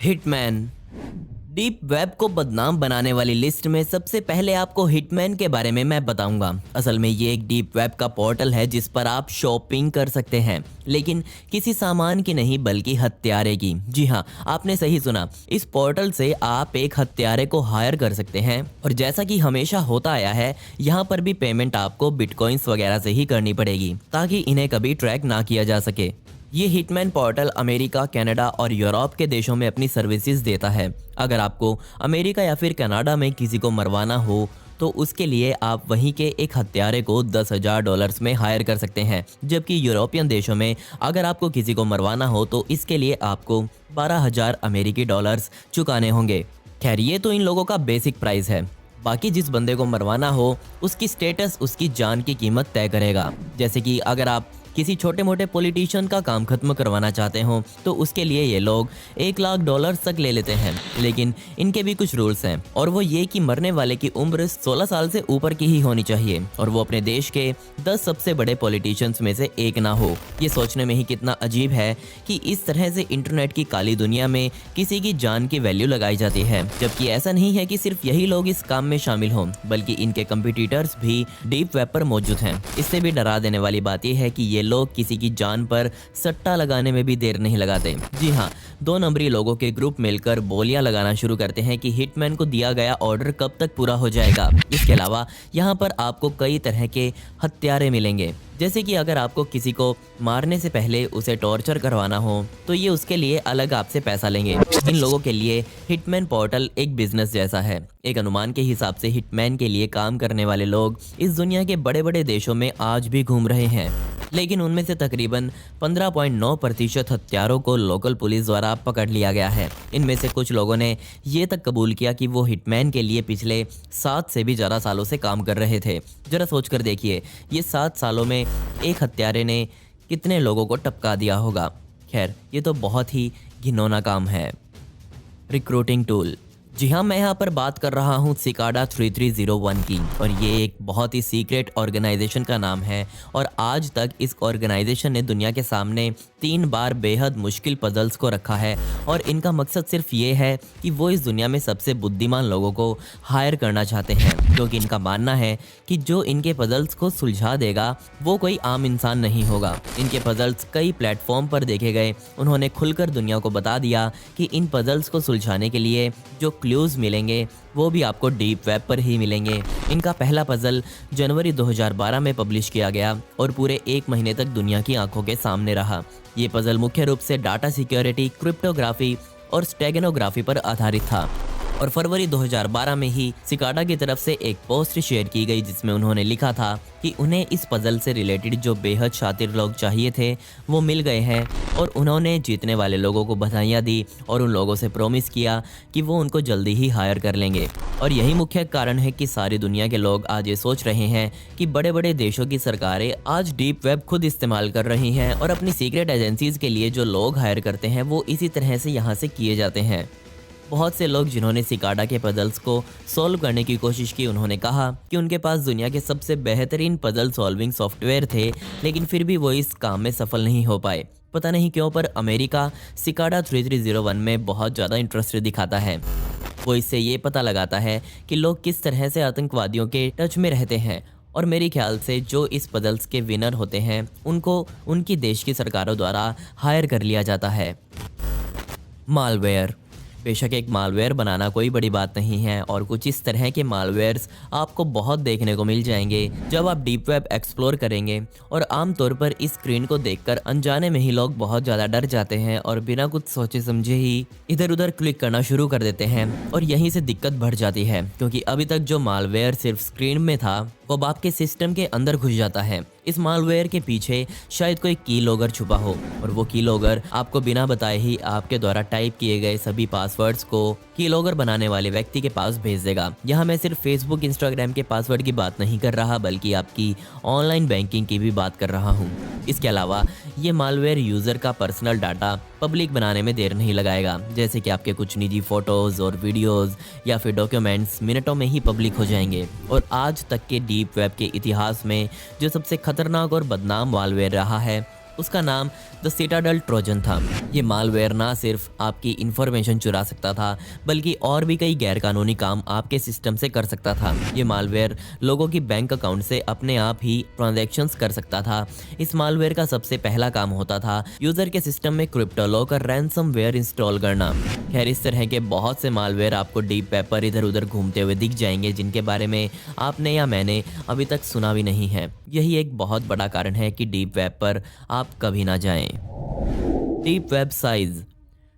Hitman. Deep web को बदनाम बनाने वाली लिस्ट में सबसे पहले आपको हिटमैन के बारे में मैं बताऊंगा। असल में ये एक डीप वेब का पोर्टल है जिस पर आप शॉपिंग कर सकते हैं, लेकिन किसी सामान की नहीं बल्कि हत्यारे की। जी हाँ, आपने सही सुना। इस पोर्टल से आप एक हत्यारे को हायर कर सकते हैं और जैसा कि हमेशा होता आया है, यहाँ पर भी पेमेंट आपको बिटकॉइंस वगैरह से ही करनी पड़ेगी ताकि इन्हें कभी ट्रैक ना किया जा सके। ये हिटमैन पोर्टल अमेरिका, कनाडा और यूरोप के देशों में अपनी सर्विसेज देता है। अगर आपको अमेरिका या फिर कनाडा में किसी को मरवाना हो तो उसके लिए आप वहीं के एक हत्यारे को $10,000 में हायर कर सकते हैं, जबकि यूरोपियन देशों में अगर आपको किसी को मरवाना हो तो इसके लिए आपको 12,000 अमेरिकी डॉलर्स चुकाने होंगे। खैर, ये तो इन लोगों का बेसिक प्राइस है। बाकी जिस बंदे को मरवाना हो उसकी स्टेटस उसकी जान की कीमत तय करेगा। जैसे कि अगर आप किसी छोटे मोटे पॉलिटिशियन का काम खत्म करवाना चाहते हो तो उसके लिए ये लोग $1,00,000 तक ले लेते हैं, लेकिन इनके भी कुछ रूल्स हैं और वो ये कि मरने वाले की उम्र 16 साल से ऊपर की ही होनी चाहिए और वो अपने देश के 10 सबसे बड़े पॉलिटिशियंस में से एक ना हो। ये सोचने में ही कितना अजीब है कि इस तरह से इंटरनेट की काली दुनिया में किसी की जान की वैल्यू लगाई जाती है, जबकि ऐसा नहीं है कि सिर्फ यही लोग इस काम में शामिल हों, बल्कि इनके कंपटीटर्स भी डीप वेब पर मौजूद हैं। इससे भी डरा देने वाली बात यह है कि ये लोग किसी की जान पर सट्टा लगाने में भी देर नहीं लगाते। जी हाँ, 2 नंबरी लोगों के ग्रुप मिलकर बोलियां लगाना शुरू करते हैं कि हिटमैन को दिया गया ऑर्डर कब तक पूरा हो जाएगा। इसके अलावा यहाँ पर आपको कई तरह के हत्यारे मिलेंगे, जैसे कि अगर आपको किसी को मारने से पहले उसे टॉर्चर करवाना हो तो ये उसके लिए अलग आपसे पैसा लेंगे। इन लोगों के लिए हिटमैन पोर्टल एक बिजनेस जैसा है। एक अनुमान के हिसाब से हिटमैन के लिए काम करने वाले लोग इस दुनिया के बड़े बड़े देशों में आज भी घूम रहे हैं, लेकिन उनमें से तकरीबन 15.9% हत्यारों को लोकल पुलिस द्वारा पकड़ लिया गया है। इनमें से कुछ लोगों ने ये तक कबूल किया कि वो हिटमैन के लिए पिछले 7 से भी ज़्यादा सालों से काम कर रहे थे। जरा सोच कर देखिए, ये 7 सालों में एक हत्यारे ने कितने लोगों को टपका दिया होगा। खैर, ये तो बहुत ही घिनौना काम है। Recruiting tool. जी हाँ, मैं यहाँ पर बात कर रहा हूँ सिकाडा 3301 की, और ये एक बहुत ही सीक्रेट ऑर्गेनाइजेशन का नाम है और आज तक इस ऑर्गेनाइजेशन ने दुनिया के सामने 3 बार बेहद मुश्किल पजल्स को रखा है और इनका मकसद सिर्फ ये है कि वो इस दुनिया में सबसे बुद्धिमान लोगों को हायर करना चाहते हैं, क्योंकि इनका मानना है कि जो इनके पजल्स को सुलझा देगा वो कोई आम इंसान नहीं होगा। इनके पजल्स कई प्लेटफॉर्म पर देखे गए। उन्होंने खुलकर दुनिया को बता दिया कि इन पजल्स को सुलझाने के लिए जो क्लूज मिलेंगे वो भी आपको डीप वेब पर ही मिलेंगे। इनका पहला पजल जनवरी 2012 में पब्लिश किया गया और पूरे 1 महीने तक दुनिया की आंखों के सामने रहा। ये पजल मुख्य रूप से डाटा सिक्योरिटी, क्रिप्टोग्राफी और स्टेगनोग्राफी पर आधारित था और फरवरी 2012 में ही सिकाडा की तरफ से एक पोस्ट शेयर की गई जिसमें उन्होंने लिखा था कि उन्हें इस पजल से रिलेटेड जो बेहद शातिर लोग चाहिए थे वो मिल गए हैं और उन्होंने जीतने वाले लोगों को बधाइयाँ दी और उन लोगों से प्रॉमिस किया कि वो उनको जल्दी ही हायर कर लेंगे। और यही मुख्य कारण है कि सारी दुनिया के लोग आज ये सोच रहे हैं कि बड़े बड़े देशों की सरकारें आज डीप वेब खुद इस्तेमाल कर रही हैं और अपनी सीक्रेट एजेंसीज के लिए जो लोग हायर करते हैं वो इसी तरह से यहाँ से किए जाते हैं। बहुत से लोग जिन्होंने सिकाडा के पजल्स को सॉल्व करने की कोशिश की, उन्होंने कहा कि उनके पास दुनिया के सबसे बेहतरीन पजल सॉल्विंग सॉफ्टवेयर थे, लेकिन फिर भी वो इस काम में सफल नहीं हो पाए। पता नहीं क्यों, पर अमेरिका सिकाडा 3301 में बहुत ज़्यादा इंटरेस्ट दिखाता है। वो इससे ये पता लगाता है कि लोग किस तरह से आतंकवादियों के टच में रहते हैं और मेरे ख्याल से जो इस पजल्स के विनर होते हैं उनको उनकी देश की सरकारों द्वारा हायर कर लिया जाता है। मालवेयर। बेशक एक मालवेयर बनाना कोई बड़ी बात नहीं है और कुछ इस तरह के मालवेयर्स आपको बहुत देखने को मिल जाएंगे जब आप डीप वेब एक्सप्लोर करेंगे, और आमतौर पर इस स्क्रीन को देखकर अनजाने में ही लोग बहुत ज़्यादा डर जाते हैं और बिना कुछ सोचे समझे ही इधर उधर क्लिक करना शुरू कर देते हैं और यहीं से दिक्कत बढ़ जाती है, क्योंकि अभी तक जो मालवेयर सिर्फ स्क्रीन में था वो अब आपके सिस्टम के अंदर घुस जाता है। इस मालवेयर के पीछे शायद कोई की लॉगर छुपा हो और वो की लॉगर आपको बिना बताए ही आपके द्वारा टाइप किए गए सभी पासवर्ड्स को की लॉगर बनाने वाले व्यक्ति के पास भेज देगा। यहाँ मैं सिर्फ फेसबुक, इंस्टाग्राम के पासवर्ड की बात नहीं कर रहा, बल्कि आपकी ऑनलाइन बैंकिंग की भी बात कर रहा हूँ। इसके अलावा ये मालवेयर यूज़र का पर्सनल डाटा पब्लिक बनाने में देर नहीं लगाएगा, जैसे कि आपके कुछ निजी फोटोज़ और वीडियोज़ या फिर डॉक्यूमेंट्स मिनटों में ही पब्लिक हो जाएंगे। और आज तक के डीप वेब के इतिहास में जो सबसे खतरनाक और बदनाम मालवेयर रहा है उसका नाम द सिटाडल ट्रोजन था। ये मालवेयर ना सिर्फ आपकी इंफॉर्मेशन चुरा सकता था बल्कि और भी कई गैरकानूनी काम आपके सिस्टम से कर सकता था। ये मालवेयर लोगों की बैंक अकाउंट से अपने आप ही ट्रांजैक्शंस कर सकता था। इस मालवेयर का सबसे पहला काम होता था यूजर के सिस्टम में क्रिप्टोलॉक और रैंसमवेयर इंस्टॉल करना। खैर, इस तरह के बहुत से मालवेयर आपको डीप वेब पर इधर उधर घूमते हुए दिख जाएंगे जिनके बारे में आपने या मैंने अभी तक सुना भी नहीं है। यही एक बहुत बड़ा कारण है कि डीप वेब पर आप कभी ना जाएं। Deep web size.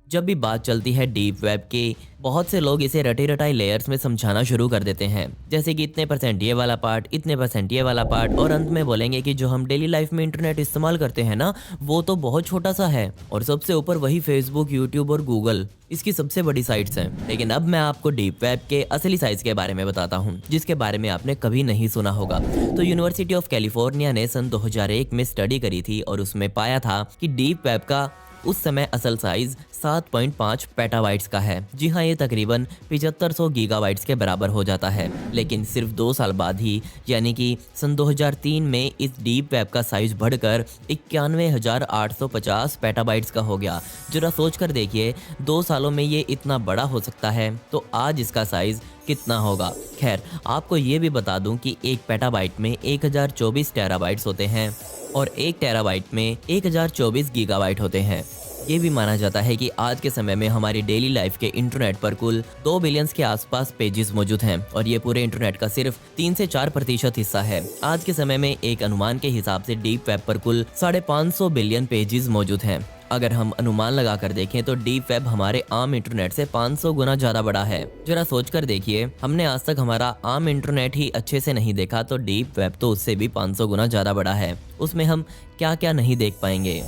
जब भी बात चलती है डीप वेब की, बहुत से लोग इसे रटे रटाई लेयर्स में समझाना शुरू कर देते हैं, जैसे कि इतने परसेंट ये वाला पार्ट, इतने परसेंट ये वाला पार्ट, और अंत में बोलेंगे कि जो हम डेली लाइफ में इंटरनेट इस्तेमाल करते हैं ना, वो तो बहुत छोटा सा है, और सबसे ऊपर वही फेसबुक, यूट्यूब और गूगल इसकी सबसे बड़ी साइट्स हैं। लेकिन अब मैं आपको डीप वेब के असली साइज के बारे में बताता हूँ, जिसके बारे में आपने कभी नहीं सुना होगा। तो यूनिवर्सिटी ऑफ कैलिफोर्निया ने सन 2001 में स्टडी करी थी और उसमें पाया था कि डीप वेब का उस समय असल साइज 7.5 पेटाबाइट्स का है। जी हाँ, ये तकरीबन 7500 गीगाबाइट्स के बराबर हो जाता है। लेकिन सिर्फ 2 साल बाद ही, यानी कि सन 2003 में, इस डीप वेब का साइज बढ़कर 91,850 पेटाबाइट्स का हो गया। जरा सोच कर देखिए, 2 सालों में ये इतना बड़ा हो सकता है, तो आज इसका साइज कितना होगा। खैर, आपको ये भी बता दूं कि एक पेटाबाइट में 1024 टेराबाइट्स होते हैं और 1 टेराबाइट में 1024 गीगाबाइट होते हैं। ये भी माना जाता है कि आज के समय में हमारी डेली लाइफ के इंटरनेट पर कुल 2 बिलियन के आसपास पेजेस मौजूद हैं और ये पूरे इंटरनेट का सिर्फ 3 से 4% हिस्सा है। आज के समय में एक अनुमान के हिसाब से डीप वेब पर कुल 550 बिलियन पेजेस मौजूद हैं। अगर हम अनुमान लगा कर देखें तो डीप वेब हमारे आम इंटरनेट से 500 गुना ज्यादा बड़ा है। जरा सोच कर देखिए, हमने आज तक हमारा आम इंटरनेट ही अच्छे से नहीं देखा, तो डीप वेब तो उससे भी 500 गुना ज्यादा बड़ा है। उसमें हम क्या क्या नहीं देख पाएंगे।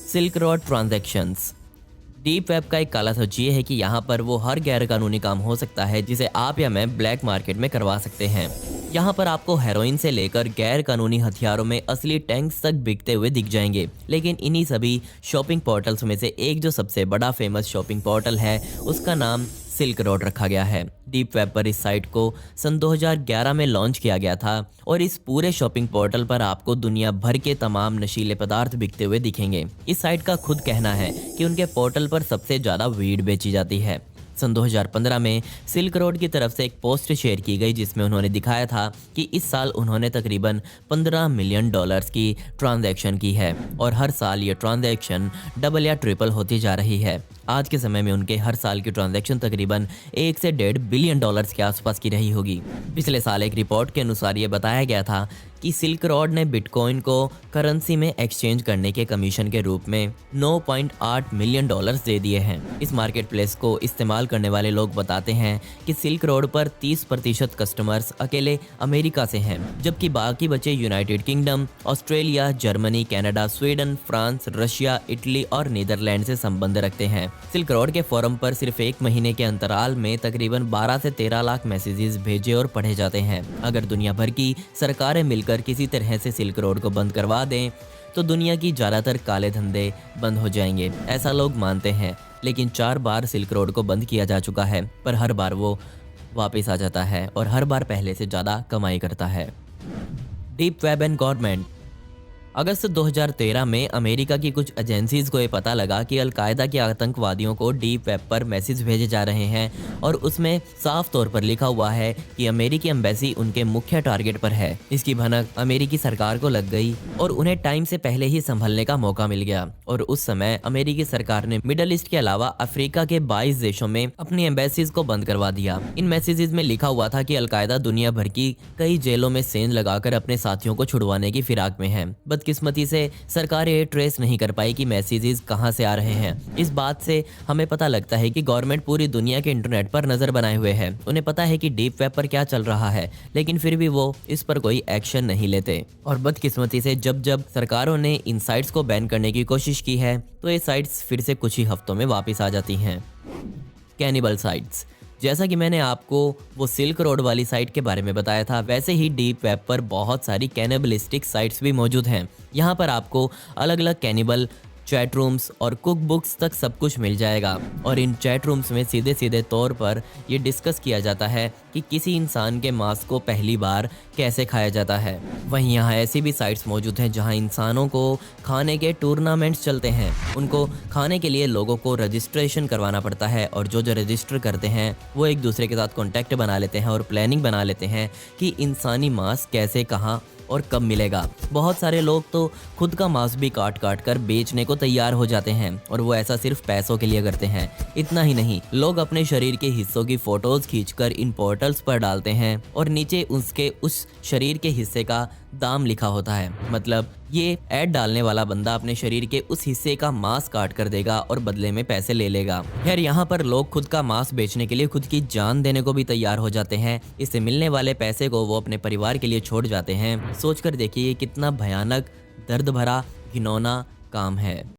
Silk road transactions. Deep web का एक काला सच ये है कि यहाँ पर वो हर गैर कानूनी काम हो सकता है जिसे आप या मैं ब्लैक मार्केट में करवा सकते हैं। यहाँ पर आपको हेरोइन से लेकर गैर कानूनी हथियारों में असली टैंक्स तक बिकते हुए दिख जाएंगे। लेकिन इन्हीं सभी शॉपिंग पोर्टल्स में से एक जो सबसे बड़ा फेमस शॉपिंग पोर्टल है, उसका नाम सिल्क रोड रखा गया है। डीप वेब पर इस साइट को सन 2011 में लॉन्च किया गया था और इस पूरे शॉपिंग पोर्टल पर आपको दुनिया भर के तमाम नशीले पदार्थ बिकते हुए दिखेंगे। इस साइट का खुद कहना है कि उनके पोर्टल पर सबसे ज्यादा वीड बेची जाती है। सन 2015 में सिल्क रोड की तरफ से एक पोस्ट शेयर की गई जिसमें उन्होंने दिखाया था कि इस साल उन्होंने तकरीबन $15 मिलियन की ट्रांजैक्शन की है और हर साल ये ट्रांजैक्शन डबल या ट्रिपल होती जा रही है। आज के समय में उनके हर साल की ट्रांजैक्शन तकरीबन 1 से 1.5 बिलियन डॉलर्स के आसपास की रही होगी। पिछले साल एक रिपोर्ट के अनुसार ये बताया गया था कि सिल्क रोड ने बिटकॉइन को करेंसी में एक्सचेंज करने के कमीशन के रूप में $9.8 मिलियन दे दिए हैं। इस मार्केट प्लेस को इस्तेमाल करने वाले लोग बताते हैं कि सिल्क रोड पर 30% कस्टमर्स अकेले अमेरिका से हैं, जबकि बाकी बचे United kingdom, Australia, Germany, Canada, Sweden, France, Russia, Italy और नीदरलैंड से संबंध रखते हैं। सिल्क रोड के फोरम पर सिर्फ 1 महीने के अंतराल में तकरीबन 12 से 13 लाख मैसेजेस भेजे और पढ़े जाते हैं। अगर दुनिया भर की सरकारें मिलकर किसी तरह से सिल्क रोड को बंद करवा दें तो दुनिया की ज्यादातर काले धंधे बंद हो जाएंगे, ऐसा लोग मानते हैं। लेकिन 4 बार सिल्क रोड को बंद किया जा चुका है, पर हर बार वो वापस आ जाता है और हर बार पहले से ज्यादा कमाई करता है। Deep web and government. अगस्त 2013 में अमेरिका की कुछ एजेंसीज को ये पता लगा कि अलकायदा के आतंकवादियों को डीप वेब पर मैसेज भेजे जा रहे हैं और उसमें साफ तौर पर लिखा हुआ है कि अमेरिकी एम्बेसी उनके मुख्य टारगेट पर है। इसकी भनक अमेरिकी सरकार को लग गई और उन्हें टाइम से पहले ही संभलने का मौका मिल गया और उस समय अमेरिकी सरकार ने मिडल ईस्ट के अलावा अफ्रीका के 22 देशों में अपनी एम्बेसीज को बंद करवा दिया। इन मैसेजेस में लिखा हुआ था कि अलकायदा दुनिया भर की कई जेलों में सेंध लगाकर अपने साथियों को छुड़वाने की फिराक में है। बदकिस्मती से सरकारें ये ट्रेस नहीं कर पाई कि मैसेजेस कहां से आ रहे हैं। इस बात से हमें पता लगता है कि गवर्नमेंट पूरी दुनिया के इंटरनेट पर नजर बनाए हुए है। उन्हें पता है कि डीप वेब पर क्या चल रहा है, लेकिन फिर भी वो इस पर कोई एक्शन नहीं लेते। और बदकिस्मती से जब जब सरकारों ने इन साइट्स को बैन करने की कोशिश की है तो ये साइट्स फिर से कुछ ही हफ्तों में वापस आ जाती हैं। Cannibal sites. जैसा कि मैंने आपको वो सिल्क रोड वाली साइट के बारे में बताया था, वैसे ही डीप वेब पर बहुत सारी कैनिबलिस्टिक साइट्स भी मौजूद हैं। यहाँ पर आपको अलग अलग कैनिबल चैट रूम्स और कुक बुक्स तक सब कुछ मिल जाएगा। और इन चैट रूम्स में सीधे सीधे तौर पर ये डिस्कस किया जाता है कि किसी इंसान के मांस को पहली बार कैसे खाया जाता है। वहीं यहाँ ऐसी भी साइट्स मौजूद हैं जहाँ इंसानों को खाने के टूर्नामेंट्स चलते हैं। उनको खाने के लिए लोगों को रजिस्ट्रेशन करवाना पड़ता है और जो जो रजिस्टर करते हैं वो एक दूसरे के साथ कॉन्टैक्ट बना लेते हैं और प्लानिंग बना लेते हैं कि इंसानी मांस कैसे, कहाँ और कब मिलेगा। बहुत सारे लोग तो खुद का मांस भी काट काट कर बेचने को तैयार हो जाते हैं और वो ऐसा सिर्फ पैसों के लिए करते हैं। इतना ही नहीं, लोग अपने शरीर के हिस्सों की फोटोज खींचकर इन पोर्टल्स पर डालते हैं और नीचे उसके उस शरीर के हिस्से का दाम लिखा होता है। मतलब ये ऐड डालने वाला बंदा अपने शरीर के उस हिस्से का मांस काट कर देगा और बदले में पैसे ले लेगा। खैर, यहाँ पर लोग खुद का मांस बेचने के लिए खुद की जान देने को भी तैयार हो जाते हैं। इससे मिलने वाले पैसे को वो अपने परिवार के लिए छोड़ जाते हैं। सोचकर देखिए ये कितना भयानक, दर्द भरा, घिनौना काम है।